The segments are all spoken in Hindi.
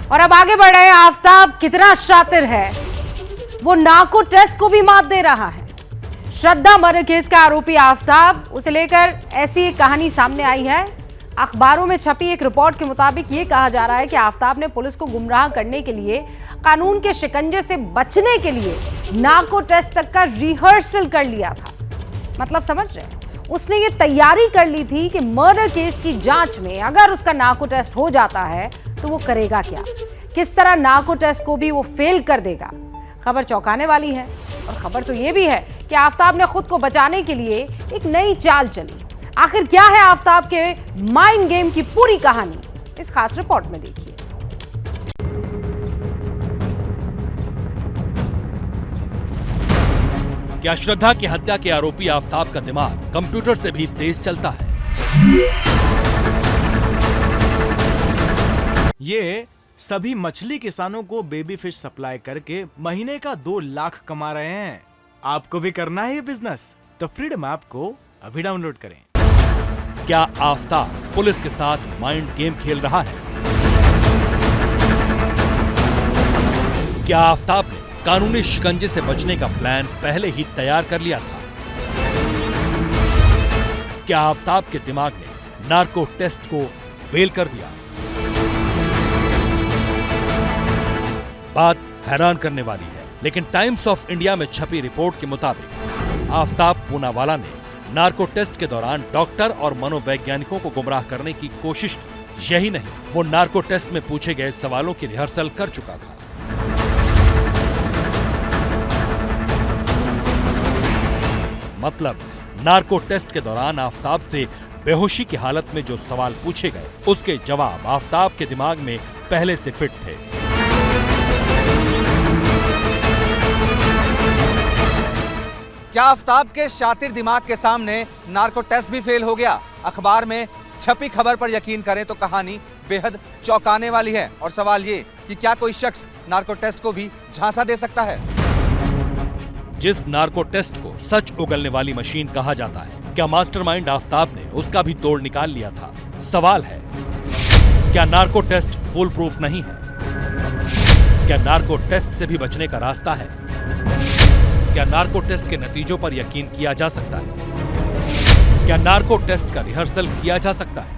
और अब आगे बढ़ रहे हैं, आफ्ताब कितना शातिर है, वो नार्को टेस्ट को भी मात दे रहा है। श्रद्धा मर्डर केस का आरोपी आफ्ताब, उसे लेकर ऐसी एक कहानी सामने आई है। अखबारों में छपी एक रिपोर्ट के मुताबिक ये कहा जा रहा है कि आफ्ताब ने पुलिस को गुमराह करने के लिए, कानून के शिकंजे से बचने के लिए नार्को टेस्ट तक का रिहर्सल कर लिया था। मतलब समझ रहे हैं, उसने ये तैयारी कर ली थी कि मर्डर केस की जांच में अगर उसका नार्को टेस्ट हो जाता है तो वो करेगा क्या, किस तरह नार्को टेस्ट को भी वो फेल कर देगा। खबर चौंकाने वाली है और खबर तो ये भी है कि आफ्ताब ने खुद को बचाने के लिए एक नई चाल चली। आखिर क्या है आफ्ताब के माइंड गेम की पूरी कहानी, इस खास रिपोर्ट में देखिए। क्या श्रद्धा की हत्या के आरोपी आफ्ताब का दिमाग कंप्यूटर से भी तेज चलता है? ये सभी मछली किसानों को बेबी फिश सप्लाई करके महीने का 2 लाख कमा रहे हैं। आपको भी करना है ये बिजनेस? तो फ्रीडम ऐप को अभी डाउनलोड करें। क्या आफ्ताब पुलिस के साथ माइंड गेम खेल रहा है? क्या आफ्ताब ने कानूनी शिकंजे से बचने का प्लान पहले ही तैयार कर लिया था? क्या आफ्ताब के दिमाग ने नार्को टेस्ट को फेल कर दिया? बात हैरान करने वाली है, लेकिन टाइम्स ऑफ इंडिया में छपी रिपोर्ट के मुताबिक आफ्ताब पूनावाला ने नार्को टेस्ट के दौरान डॉक्टर और मनोवैज्ञानिकों को गुमराह करने की कोशिश की। यही नहीं, वो नार्को टेस्ट में पूछे गए सवालों की रिहर्सल कर चुका था। मतलब नार्को टेस्ट के दौरान आफ्ताब से बेहोशी की हालत में जो सवाल पूछे गए, उसके जवाब आफ्ताब के दिमाग में पहले से फिट थे। क्या आफ्ताब के शातिर दिमाग के सामने नार्को टेस्ट भी फेल हो गया? अखबार में छपी खबर पर यकीन करें तो कहानी बेहद चौंकाने वाली है। और सवाल ये कि क्या कोई शख्स नार्को टेस्ट को भी झांसा दे सकता है? जिस नार्को टेस्ट को सच उगलने वाली मशीन कहा जाता है, क्या मास्टरमाइंड आफ्ताब ने उसका भी तोड़ निकाल लिया था? सवाल है, क्या नार्को टेस्ट फुल प्रूफ नहीं है? क्या नार्को टेस्ट से भी बचने का रास्ता है? क्या नार्को टेस्ट के नतीजों पर यकीन किया जा सकता है? क्या नार्को टेस्ट का रिहर्सल किया जा सकता है?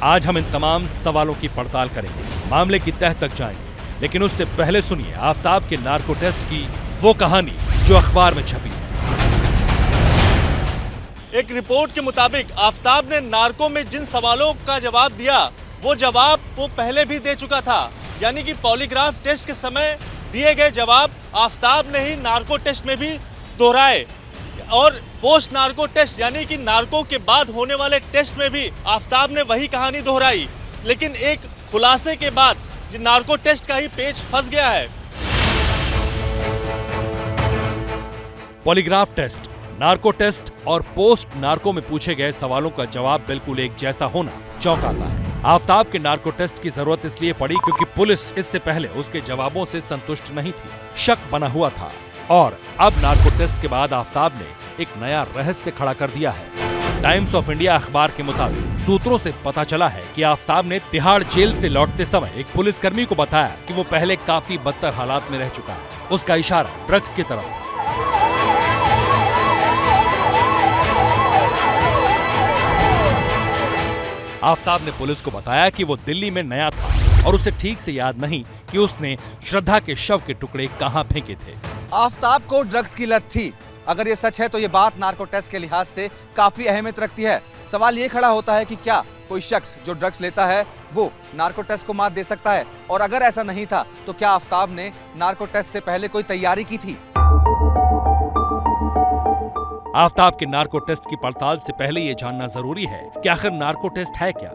आज हम इन तमाम सवालों की पड़ताल करेंगे, मामले की तह तक जाएंगे, लेकिन उससे पहले सुनिए आफ्ताब के नार्को टेस्ट की वो कहानी जो अखबार में छपी है। एक रिपोर्ट के मुताबिक आफ्ताब ने नार्को में जिन सवालों का जवाब दिया, वो जवाब वो पहले भी दे चुका था। यानी कि पॉलीग्राफ टेस्ट के समय दिए गए जवाब आफ्ताब ने ही नार्को टेस्ट में भी दोहराए, और पोस्ट नार्को टेस्ट यानी कि नार्को के बाद होने वाले टेस्ट में भी आफ्ताब ने वही कहानी दोहराई। लेकिन एक खुलासे के बाद नार्को टेस्ट का ही पेच फंस गया है। पॉलीग्राफ टेस्ट, नार्को टेस्ट और पोस्ट नार्को में पूछे गए सवालों का जवाब बिल्कुल एक जैसा होना चौंकाता है। आफ्ताब के नार्को टेस्ट की जरूरत इसलिए पड़ी क्योंकि पुलिस इससे पहले उसके जवाबों से संतुष्ट नहीं थी, शक बना हुआ था। और अब नार्को टेस्ट के बाद आफ्ताब ने एक नया रहस्य खड़ा कर दिया है। टाइम्स ऑफ इंडिया अखबार के मुताबिक सूत्रों से पता चला है कि आफ्ताब ने तिहाड़ जेल से लौटते समय एक पुलिसकर्मी को बताया कि वो पहले काफी बदतर हालात में रह चुका है। उसका इशारा ड्रग्स की तरफ था। आफ्ताब ने पुलिस को बताया कि वो दिल्ली में नया था और उसे ठीक से याद नहीं कि उसने श्रद्धा के शव के टुकड़े कहां फेंके थे। आफ्ताब को ड्रग्स की लत थी। अगर ये सच है तो ये बात नार्को टेस्ट के लिहाज से काफी अहमियत रखती है। सवाल ये खड़ा होता है कि क्या कोई शख्स जो ड्रग्स लेता है वो नार्को टेस्ट को मात दे सकता है? और अगर ऐसा नहीं था तो क्या आफ्ताब ने नार्को टेस्ट से पहले कोई तैयारी की थी? आफ्ताब के नार्को टेस्ट की पड़ताल से पहले ये जानना जरूरी है कि आखिर नार्को टेस्ट है क्या।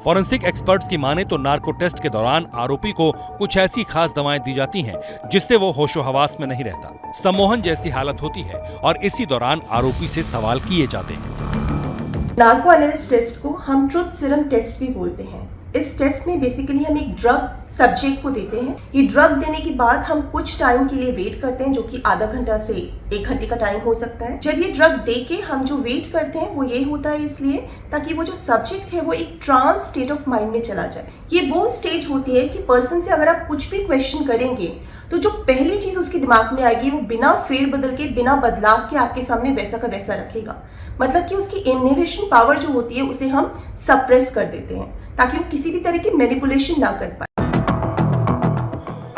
फॉरेंसिक एक्सपर्ट्स की माने तो नार्को टेस्ट के दौरान आरोपी को कुछ ऐसी खास दवाएं दी जाती हैं जिससे वो होशो हवास में नहीं रहता। सम्मोहन जैसी हालत होती है और इसी दौरान आरोपी से सवाल किए जाते हैं। नार्को एनालिसिस टेस्ट को हम ट्रुथ सीरम टेस्ट भी बोलते हैं। इस टेस्ट में बेसिकली हम एक ड्रग सब्जेक्ट को देते हैं। ये ड्रग देने के बाद हम कुछ टाइम के लिए वेट करते हैं, जो कि आधा घंटा से 1 घंटे का टाइम हो सकता है। जब ये ड्रग दे के हम जो वेट करते हैं वो ये होता है इसलिए ताकि वो जो सब्जेक्ट है वो एक ट्रांस स्टेट ऑफ माइंड में चला जाए। ये वो स्टेज होती है कि पर्सन से अगर आप कुछ भी क्वेश्चन करेंगे तो जो पहली चीज उसके दिमाग में आएगी वो बिना फेर बदल के, बिना बदलाव के आपके सामने वैसा का वैसा रखेगा। मतलब कि उसकी इनहिबिशन पावर जो होती है उसे हम सप्रेस कर देते हैं ताकि वो किसी भी तरह की मैनिपुलेशन ना कर पाए।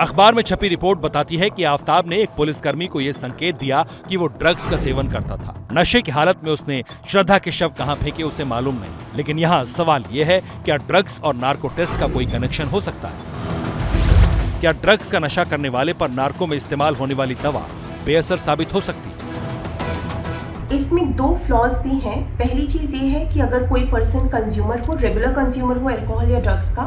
अखबार में छपी रिपोर्ट बताती है कि आफताब ने एक पुलिसकर्मी को यह संकेत दिया कि वो ड्रग्स का सेवन करता था। नशे की हालत में उसने श्रद्धा के शव कहां फेंके उसे मालूम नहीं, लेकिन यहाँ सवाल यह है, क्या ड्रग्स और नार्को टेस्ट का कोई कनेक्शन हो सकता है? क्या ड्रग्स का नशा करने वाले पर नार्को में इस्तेमाल होने वाली दवा बेअसर साबित हो सकती है? इसमें 2 फ्लॉज भी हैं। पहली चीज ये है कि अगर कोई पर्सन कंज्यूमर हो, रेगुलर कंज्यूमर हो अल्कोहल या ड्रग्स का,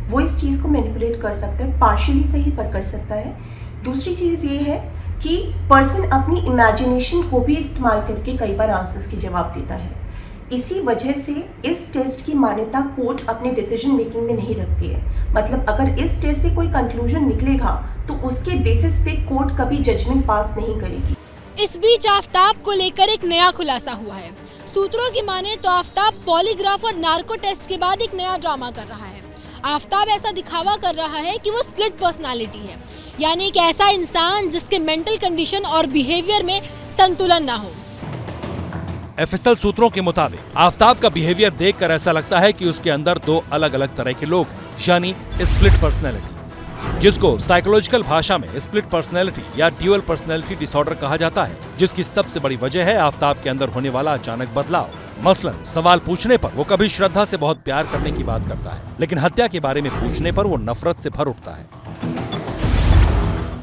वो इस चीज को मैनिपुलेट कर सकता है, पार्शियली सही पर कर सकता है। दूसरी चीज ये है कि पर्सन अपनी इमेजिनेशन को भी इस्तेमाल करके कई बार आंसर्स के जवाब देता है। इसी वजह से इस टेस्ट की मान्यता कोर्ट अपने डिसीजन मेकिंग में नहीं रखती है। मतलब अगर इस टेस्ट से कोई कंक्लूजन निकलेगा तो उसके बेसिस पे कोर्ट कभी जजमेंट पास नहीं करेगी। इस बीच आफताब को लेकर एक नया खुलासा हुआ है। सूत्रों की माने तो आफताब पॉलीग्राफ और नार्को टेस्ट के बाद एक नया ड्रामा कर रहा है। आफताब ऐसा दिखावा कर रहा है कि वो स्प्लिट पर्सनालिटी है, यानी एक ऐसा इंसान जिसके मेंटल कंडीशन और बिहेवियर में संतुलन ना हो। एफएसएल सूत्रों के मुताबिक आफताब का बिहेवियर देखकर ऐसा लगता है कि उसके अंदर 2 अलग-अलग तरह के लोग हैं, यानी स्प्लिट पर्सनैलिटी, जिसको साइकोलॉजिकल भाषा में स्प्लिट पर्सनैलिटी या ड्यूअल पर्सनैलिटी डिसऑर्डर कहा जाता है, जिसकी सबसे बड़ी वजह है आफताब के अंदर होने वाला अचानक बदलाव। मसलन सवाल पूछने पर वो कभी श्रद्धा से बहुत प्यार करने की बात करता है, लेकिन हत्या के बारे में पूछने पर वो नफरत से भर उठता है।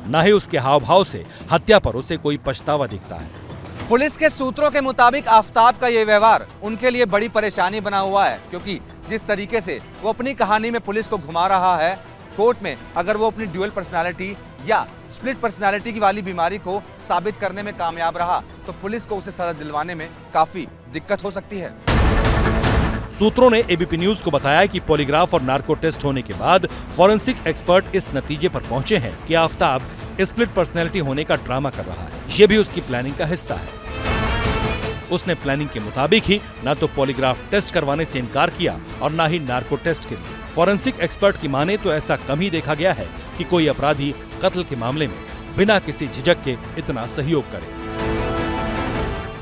न ही उसके हाव भाव से हत्या पर उसे कोई पछतावा दिखता है। पुलिस के सूत्रों के मुताबिक आफताब का ये व्यवहार उनके लिए बड़ी परेशानी बना हुआ है, क्योंकि जिस तरीके से वो अपनी कहानी में पुलिस को घुमा रहा है, कोर्ट में अगर वो अपनी ड्यूअल पर्सनालिटी या स्प्लिट पर्सनालिटी की वाली बीमारी को साबित करने में कामयाब रहा तो पुलिस को उसे सजा दिलवाने में काफी दिक्कत हो सकती है। सूत्रों ने एबीपी न्यूज को बताया कि पॉलीग्राफ और नार्को टेस्ट होने के बाद फॉरेंसिक एक्सपर्ट इस नतीजे पर पहुंचे हैं कि आफताब स्प्लिट पर्सनैलिटी होने का ड्रामा कर रहा है। ये भी उसकी प्लानिंग का हिस्सा है। उसने प्लानिंग के मुताबिक ही न तो पॉलीग्राफ टेस्ट करवाने से इनकार किया और न ही नार्को टेस्ट के लिए। फॉरेंसिक एक्सपर्ट की माने तो ऐसा कम ही देखा गया है कि कोई अपराधी कत्ल के मामले में बिना किसी झिझक के इतना सहयोग करे।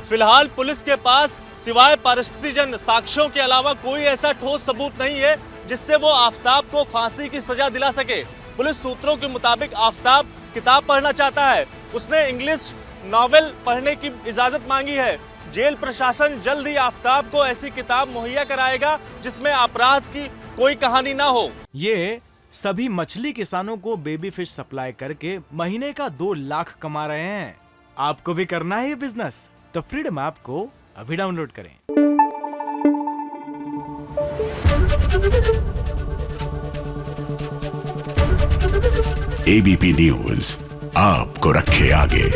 फिलहाल पुलिस के पास सिवाय परिस्थितिजन्य साक्ष्यों के अलावा कोई ऐसा ठोस सबूत नहीं है जिससे वो आफताब को फांसी की सजा दिला सके। पुलिस सूत्रों के मुताबिक आफताब किताब पढ़ना चाहता है। उसने इंग्लिश नॉवेल पढ़ने की इजाजत मांगी है। जेल प्रशासन जल्द ही आफताब को ऐसी किताब मुहैया कराएगा जिसमें अपराध की कोई कहानी ना हो। ये सभी मछली किसानों को बेबी फिश सप्लाई करके महीने का 2 लाख कमा रहे हैं। आपको भी करना है ये बिजनेस? तो फ्रीडम ऐप को अभी डाउनलोड करें। एबीपी न्यूज आपको रखे आगे।